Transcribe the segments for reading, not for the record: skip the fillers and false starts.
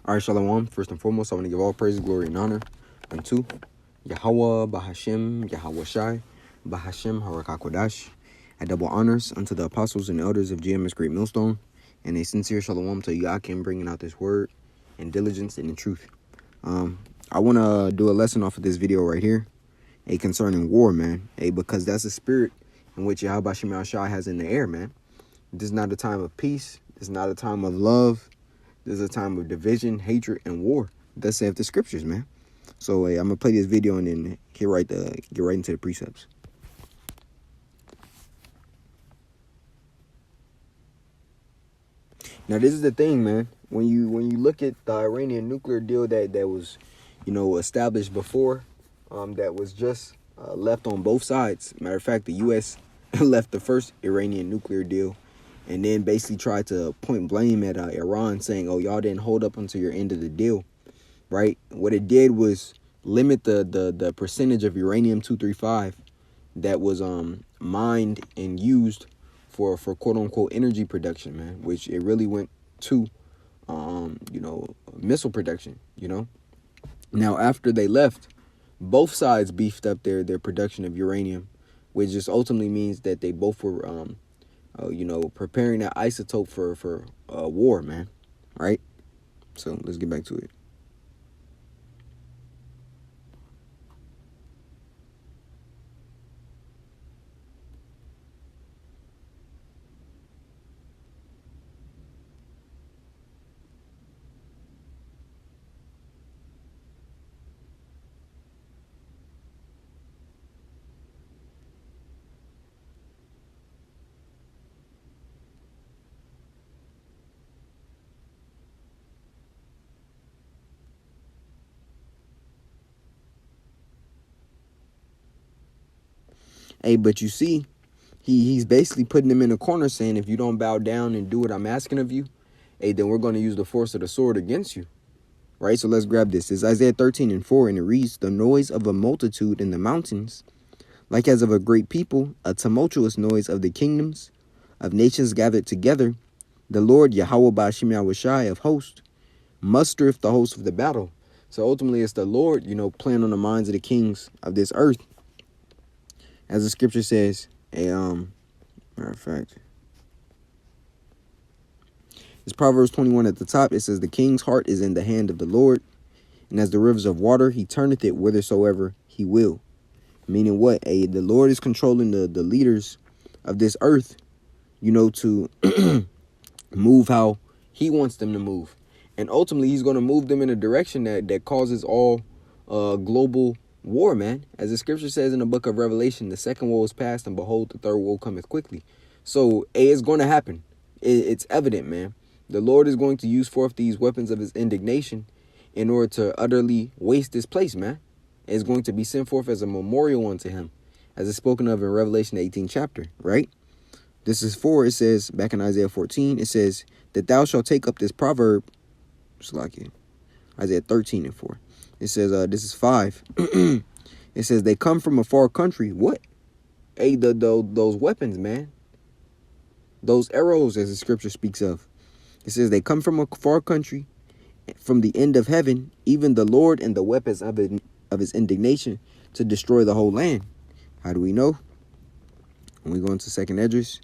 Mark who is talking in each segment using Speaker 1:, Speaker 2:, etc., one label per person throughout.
Speaker 1: All right, Shalom. First and foremost, I want to give all praise, glory, and honor unto Yahweh, Bahashem, Yahweh Shai, Bahashem, Harakakodash. I double honors unto the apostles and elders of GMS Great Millstone, and a sincere Shalom to Yakim bringing out this word in diligence and in truth. I want to do a lesson off of this video right here, concerning war, man. Because that's the spirit in which Yahweh Shem Shai has in the air, man. This is not a time of peace. This is not a time of love. This is a time of division, hatred, and war. That's saith the scriptures, man. So I'm gonna play this video and then get right into the precepts. Now this is the thing, man. When you look at the Iranian nuclear deal that was, established before, that was just left on both sides. Matter of fact, the U.S. left the first Iranian nuclear deal, and then basically tried to point blame at Iran, saying, "Oh, y'all didn't hold up until your end of the deal." Right? What it did was limit the percentage of uranium-235 that was mined and used for quote unquote energy production, man, which it really went to missile production. Now after they left, both sides beefed up their production of uranium, which just ultimately means that they both were preparing that isotope for war, man. Right? So let's get back to it. But you see, he's basically putting them in a corner, saying, if you don't bow down and do what I'm asking of you, then we're going to use the force of the sword against you. Right? So let's grab this. It's Isaiah 13:4, and it reads, "The noise of a multitude in the mountains, like as of a great people, a tumultuous noise of the kingdoms, of nations gathered together. The Lord, Yahweh Ba'ashem Yahweh Shai of hosts, mustereth the host of the battle." So ultimately, it's the Lord, playing on the minds of the kings of this earth. As the scripture says, matter of fact, it's Proverbs 21 at the top. It says, "The king's heart is in the hand of the Lord, and as the rivers of water, he turneth it whithersoever he will." Meaning what? The Lord is controlling the leaders of this earth, to move how he wants them to move. And ultimately, he's going to move them in a direction that causes all global war, man. As the scripture says in the book of Revelation, the second woe is past, and behold, the third woe cometh quickly. So it's going to happen. It's evident, man. The Lord is going to use forth these weapons of his indignation in order to utterly waste this place, man. It's going to be sent forth as a memorial unto him, as it's spoken of in Revelation 18 chapter, right? This is 4. It says, back in Isaiah 14, it says, that thou shalt take up this proverb. It's like it. Isaiah 13:4. It says, this is 5. It says, they come from a far country. What? Those weapons, man. Those arrows, as the scripture speaks of. It says, they come from a far country, from the end of heaven, even the Lord and the weapons of his indignation, to destroy the whole land. How do we know? When we go into 2nd Esdras,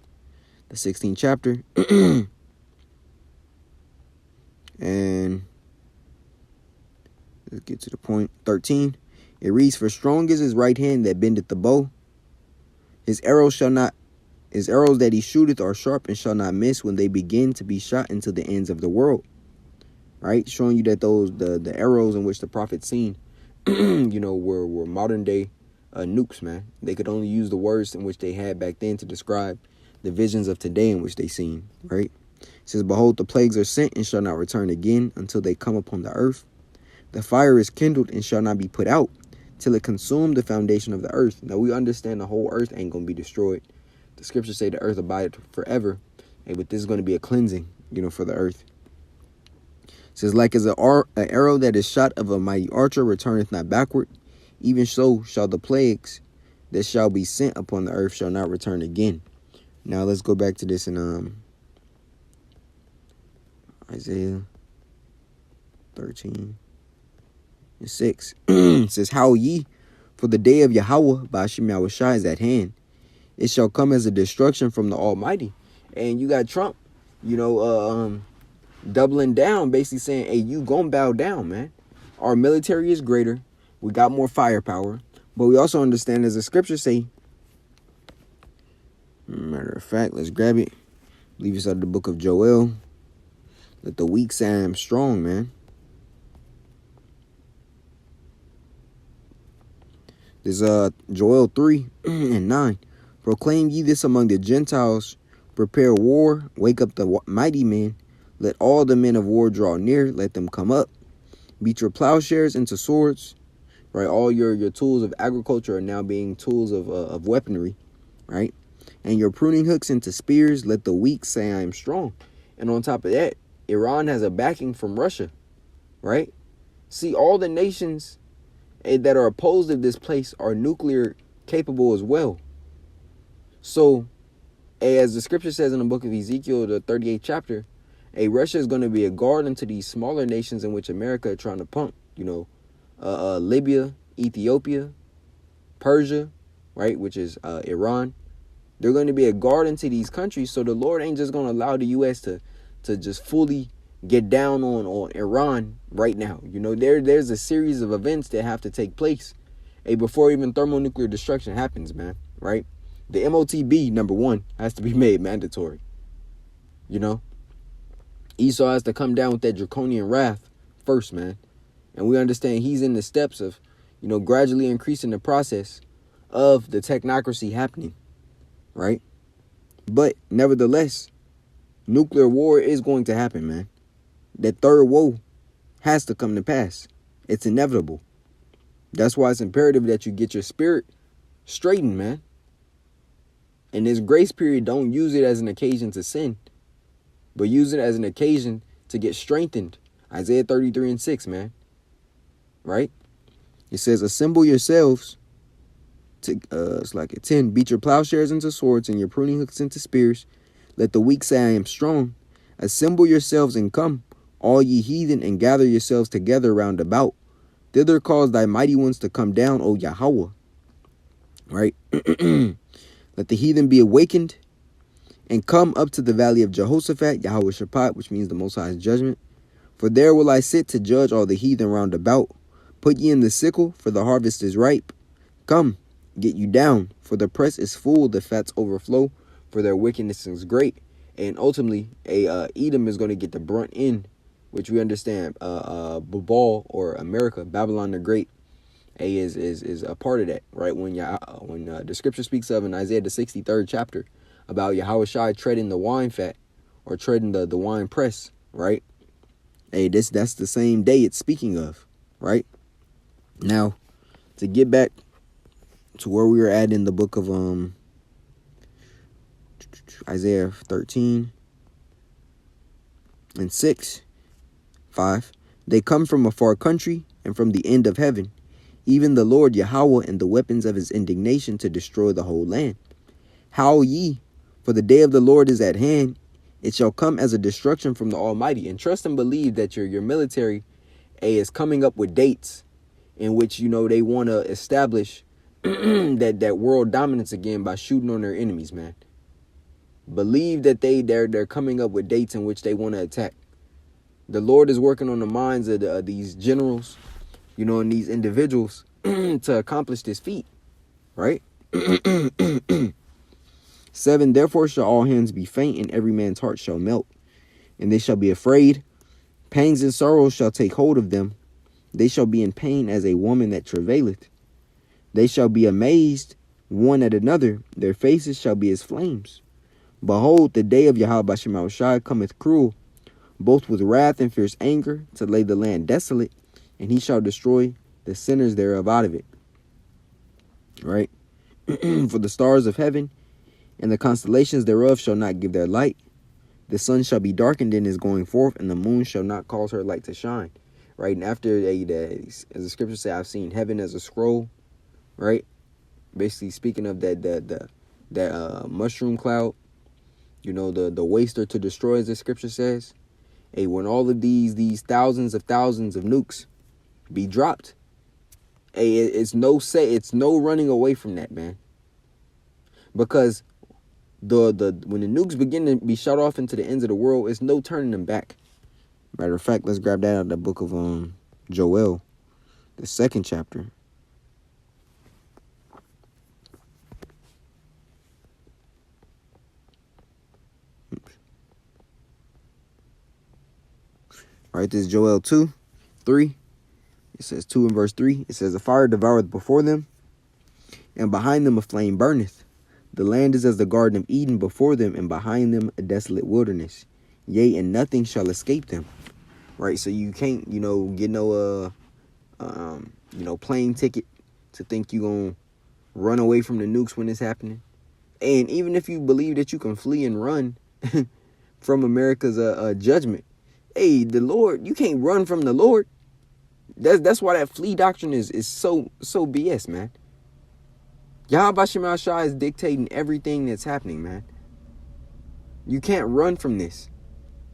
Speaker 1: the 16th chapter, and let's get to the point. 13. It reads, "For strong is his right hand that bendeth the bow. His arrows that he shooteth are sharp and shall not miss when they begin to be shot into the ends of the world." Right? Showing you that the arrows in which the prophet seen, were modern day nukes, man. They could only use the words in which they had back then to describe the visions of today in which they seen, right? It says, "Behold, the plagues are sent and shall not return again until they come upon the earth. The fire is kindled and shall not be put out till it consume the foundation of the earth." Now we understand the whole earth ain't going to be destroyed. The scriptures say the earth abideth forever. But this is going to be a cleansing, for the earth. It says, "Like as an arrow that is shot of a mighty archer returneth not backward, even so shall the plagues that shall be sent upon the earth shall not return again." Now let's go back to this in Isaiah 13 and 6. It says, How ye, for the day of Yahweh by Hashem Yahushua is at hand. It shall come as a destruction from the Almighty. And you got Trump, doubling down, basically saying, hey, you gonna bow down, man. Our military is greater. We got more firepower. But we also understand, as the scriptures say, matter of fact, let's grab it. I believe it's out of the book of Joel. Let the weak say I am strong, man. There's Joel 3 and 9. Proclaim ye this among the Gentiles. Prepare war. Wake up the mighty men. Let all the men of war draw near. Let them come up. Beat your plowshares into swords. Right, all your tools of agriculture are now being tools of weaponry. Right, and your pruning hooks into spears. Let the weak say I am strong. And on top of that, Iran has a backing from Russia. Right, see, all the nations that are opposed to this place are nuclear capable as well. So, as the scripture says in the book of Ezekiel, the 38th chapter, Russia is going to be a guard unto these smaller nations in which America are trying to pump. Libya, Ethiopia, Persia, right, which is Iran. They're going to be a guard into these countries. So the Lord ain't just going to allow the U.S. to just fully get down on Iran right now. There's a series of events that have to take place before even thermonuclear destruction happens, man, right? The MOTB, number one, has to be made mandatory. Esau has to come down with that draconian wrath first, man. And we understand he's in the steps of, gradually increasing the process of the technocracy happening, right? But nevertheless, nuclear war is going to happen, man. That third woe has to come to pass. It's inevitable. That's why it's imperative that you get your spirit straightened, man. And this grace period, don't use it as an occasion to sin, but use it as an occasion to get strengthened. Isaiah 33 and 6, man. Right? It says, assemble yourselves to, it's like a 10. Beat your plowshares into swords and your pruning hooks into spears. Let the weak say I am strong. Assemble yourselves and come, all ye heathen, and gather yourselves together round about. Thither cause thy mighty ones to come down, O Yahweh. Right? Let the heathen be awakened and come up to the valley of Jehoshaphat, Yahweh Shaphat, which means the Most High's judgment. For there will I sit to judge all the heathen round about. Put ye in the sickle, for the harvest is ripe. Come, get you down, for the press is full, the fats overflow, for their wickedness is great. And ultimately, Edom is going to get the brunt end, which we understand. Babal, or America, Babylon the Great, is a part of that, right? When the scripture speaks of in Isaiah the 63rd chapter about Yahushua treading the wine fat, or treading the wine press, right? That's the same day it's speaking of, right? Now, to get back to where we were at in the book of Isaiah 13 and 6, 5, they come from a far country and from the end of heaven, even the Lord Yahweh and the weapons of his indignation to destroy the whole land. Howl ye, for the day of the Lord is at hand. It shall come as a destruction from the Almighty. And trust and believe that your military is coming up with dates in which, they want to establish that world dominance again by shooting on their enemies, man. Believe that they're coming up with dates in which they want to attack. The Lord is working on the minds of these generals, and these individuals to accomplish this feat, right? 7, therefore shall all hands be faint, and every man's heart shall melt, and they shall be afraid. Pangs and sorrows shall take hold of them. They shall be in pain as a woman that travaileth. They shall be amazed one at another. Their faces shall be as flames. Behold, the day of Yahweh B'Shem Shai cometh cruel, both with wrath and fierce anger, to lay the land desolate, and he shall destroy the sinners thereof out of it. Right? For the stars of heaven and the constellations thereof shall not give their light. The sun shall be darkened in his going forth, and the moon shall not cause her light to shine. Right? And after, as the scriptures say, I've seen heaven as a scroll. Right? Basically speaking of that mushroom cloud. The waster to destroy, as the scripture says. Hey, when all of these thousands of nukes be dropped, hey, it's no running away from that, man. Because the when the nukes begin to be shot off into the ends of the world, it's no turning them back. Matter of fact, let's grab that out of the book of Joel, the 2nd chapter. All right, this is Joel 2:3. It says 2 in verse 3. It says, "A fire devoureth before them, and behind them a flame burneth. The land is as the Garden of Eden before them, and behind them a desolate wilderness. Yea, and nothing shall escape them." Right, so you can't, get no, plane ticket to think you gonna run away from the nukes when it's happening. And even if you believe that you can flee and run from America's judgment, hey, the Lord, you can't run from the Lord. That's why that flee doctrine is so BS, man. Yahweh Shema Shai is dictating everything that's happening, man. You can't run from this.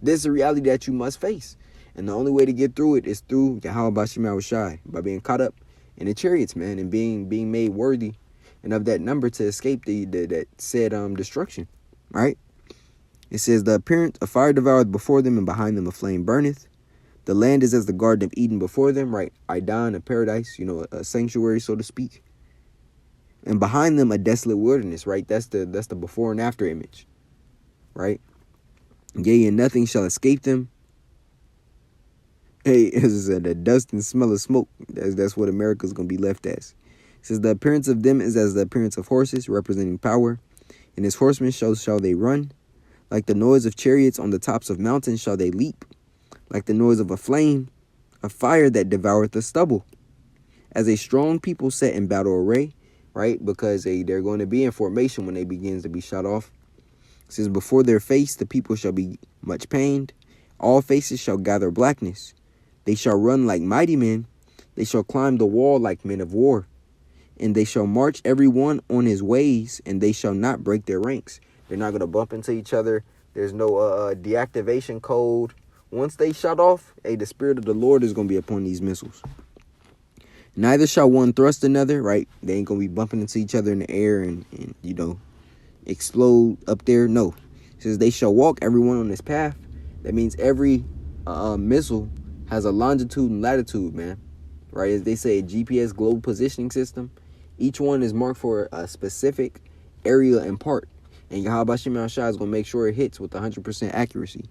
Speaker 1: This is a reality that you must face. And the only way to get through it is through Yahweh Shema Shai, by being caught up in the chariots, man, and being made worthy and of that number to escape that said destruction. Right? It says, "The appearance of fire devoureth before them, and behind them a flame burneth. The land is as the Garden of Eden before them," right? Idon, a paradise, a sanctuary, so to speak. "And behind them a desolate wilderness," right? That's the before and after image, right? "Yea, and nothing shall escape them." Hey, as I said, the dust and smell of smoke. That's what America's gonna be left as. It says, "The appearance of them is as the appearance of horses, representing power. And as horsemen shall they run. Like the noise of chariots on the tops of mountains shall they leap. Like the noise of a flame, a fire that devoureth the stubble. As a strong people set in battle array," right? Because they're going to be in formation when they begins to be shot off. It says, "Before their face the people shall be much pained. All faces shall gather blackness. They shall run like mighty men. They shall climb the wall like men of war. And they shall march every one on his ways, and they shall not break their ranks." They're not going to bump into each other. There's no deactivation code. Once they shut off, the Spirit of the Lord is going to be upon these missiles. "Neither shall one thrust another," right? They ain't going to be bumping into each other in the air and explode up there. No. It says, "They shall walk everyone on his path." That means every missile has a longitude and latitude, man. Right? As they say, a GPS global positioning system. Each one is marked for a specific area and part. And Yahweh Shema Shai is going to make sure it hits with 100% accuracy.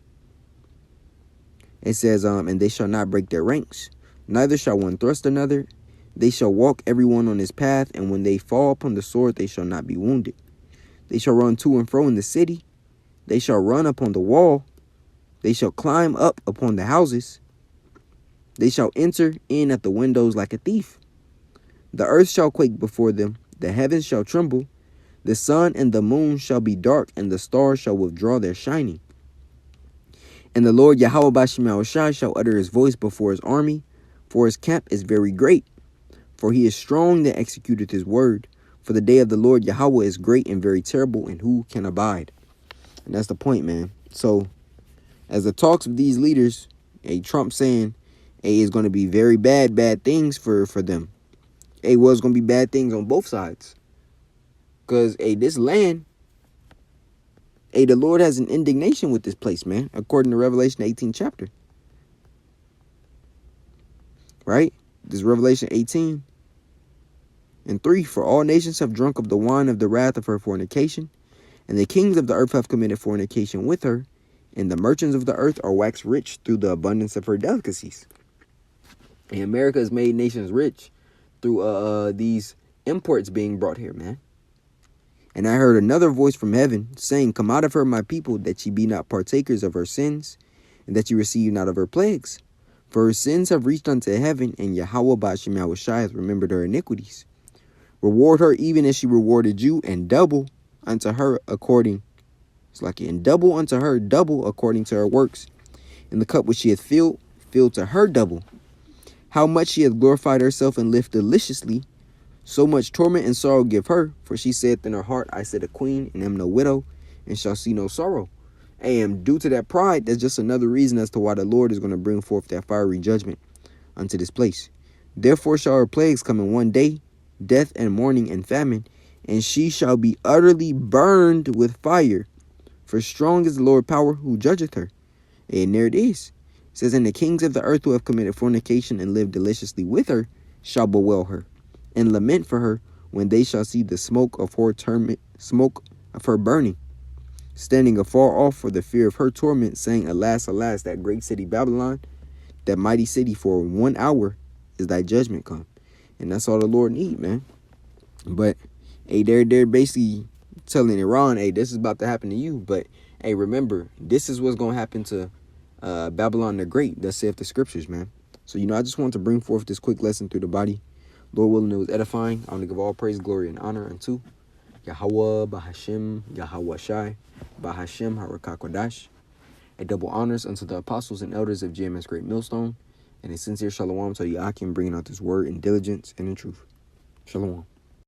Speaker 1: It says, "And they shall not break their ranks. Neither shall one thrust another. They shall walk every one on his path. And when they fall upon the sword, they shall not be wounded. They shall run to and fro in the city. They shall run upon the wall. They shall climb up upon the houses. They shall enter in at the windows like a thief. The earth shall quake before them. The heavens shall tremble. The sun and the moon shall be dark, and the stars shall withdraw their shining. And the Lord Yahweh Bashim Shai shall utter his voice before his army, for his camp is very great. For he is strong that executeth his word. For the day of the Lord Yahweh is great and very terrible, and who can abide?" And that's the point, man. So, as the talks of these leaders, Trump saying, it's going to be very bad things for them. It's going to be bad things on both sides. Because, this land, the Lord has an indignation with this place, man, according to Revelation 18 chapter. Right? This is Revelation 18:3. "For all nations have drunk of the wine of the wrath of her fornication, and the kings of the earth have committed fornication with her, and the merchants of the earth are waxed rich through the abundance of her delicacies." And America has made nations rich through these imports being brought here, man. "And I heard another voice from heaven, saying, Come out of her, my people, that ye be not partakers of her sins, and that ye receive not of her plagues. For her sins have reached unto heaven, and Yahweh Ba'ashem Yahushai hath remembered her iniquities. Reward her even as she rewarded you, and double unto her according to her works. And the cup which she hath filled to her double. How much she hath glorified herself and lived deliciously, so much torment and sorrow give her. For she saith in her heart, I sit a queen, and am no widow, and shall see no sorrow. And due to that pride, that's just another reason as to why the Lord is going to bring forth that fiery judgment unto this place. Therefore shall her plagues come in one day, death and mourning and famine, and she shall be utterly burned with fire. For strong is the Lord power who judgeth her. And there it is. It says, and the kings of the earth who have committed fornication and lived deliciously with her shall bewail her, and lament for her when they shall see the smoke of her burning, standing afar off for the fear of her torment, saying, alas, alas, that great city Babylon, that mighty city, for 1 hour is thy judgment come. And that's all the Lord need, man. But hey, they're basically telling Iran, hey, this is about to happen to you. But hey, remember, this is what's gonna happen to Babylon the Great. Thus saith the scriptures, man. So I just wanted to bring forth this quick lesson through the body. Lord willing, it was edifying. I want to give all praise, glory, and honor unto Yahweh, Bahashim, Yahweh Shai, Bahashim, Harakakwadash. A double honors unto the apostles and elders of GMS Great Millstone, and a sincere shalom to the Akim, bringing out this word in diligence and in truth. Shalom.